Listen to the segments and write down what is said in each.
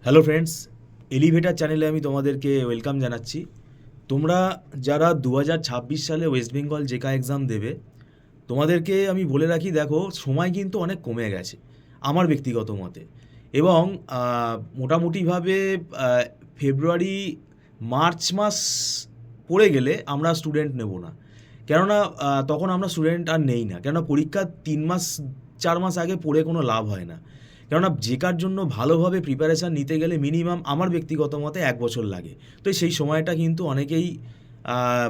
Hello friends, elevator চ্যানেলে আমি তোমাদেরকে ওয়েলকাম জানাচ্ছি। তোমরা যারা 2026 সালে ওয়েস্ট বেঙ্গল জেকা এক্সাম দেবে, তোমাদেরকে আমি বলে রাখি, দেখো সময় কিন্তু অনেক কমে গেছে আমার ব্যক্তিগত মতে। এবং মোটামুটিভাবে ফেব্রুয়ারি মার্চ মাস পড়ে গেলে আমরা স্টুডেন্ট নেব না। কেননা তখন আমরা স্টুডেন্ট আর নেই না, কেননা পরীক্ষার 3 মাস 4 মাস আগে পড়ে কোনো লাভ হয় না। কেননা জেকার জন্য ভালোভাবে প্রিপারেশান নিতে গেলে মিনিমাম আমার ব্যক্তিগত মতে 1 বছর লাগে। তো সেই সময়টা কিন্তু অনেকেই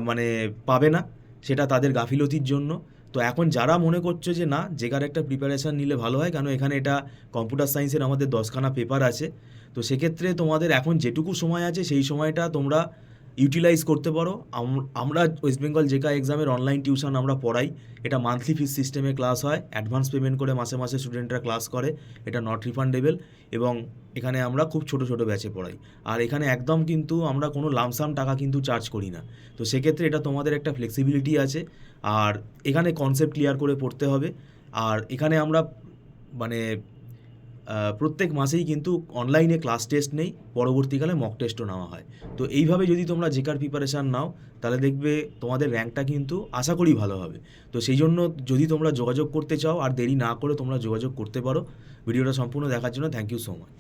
মানে পাবে না, সেটা তাদের গাফিলতির জন্য। তো এখন যারা মনে করছো যে না, জেকার একটা প্রিপারেশান নিলে ভালো হয়, কেন এখানে এটা কম্পিউটার সায়েন্সের আমাদের 10খানা পেপার আছে, তো সেক্ষেত্রে তোমাদের এখন যেটুকু সময় আছে সেই সময়টা তোমরা ইউটিলাইজ করতে পারো। আমরা ওয়েস্ট বেঙ্গল জেকা এক্সামের অনলাইন টিউশন আমরা পড়াই। এটা মান্থলি ফিস সিস্টেমে ক্লাস হয়, অ্যাডভান্স পেমেন্ট করে মাসে মাসে স্টুডেন্টরা ক্লাস করে। এটা নট রিফান্ডেবল। এবং এখানে আমরা খুব ছোট ছোট ব্যাচে পড়াই। আর এখানে একদম কিন্তু আমরা কোনো লামসাম টাকা কিন্তু চার্জ করি না। তো সেক্ষেত্রে এটা তোমাদের একটা ফ্লেক্সিবিলিটি আছে। আর এখানে কনসেপ্ট ক্লিয়ার করে পড়তে হবে। আর এখানে আমরা মানে প্রত্যেক মাসেই কিন্তু অনলাইনে ক্লাস টেস্ট নেই, পরবর্তীকালে মক টেস্টও নেওয়া হয়। তো এইভাবে যদি তোমরা জেকার প্রিপারেশান নাও, তাহলে দেখবে তোমাদের র্যাঙ্কটা কিন্তু আশা করি ভালো হবে। তো সেই জন্য যদি তোমরা যোগাযোগ করতে চাও, আর দেরি না করে তোমরা যোগাযোগ করতে পারো। ভিডিওটা সম্পূর্ণ দেখার জন্য থ্যাংক ইউ সো মাচ।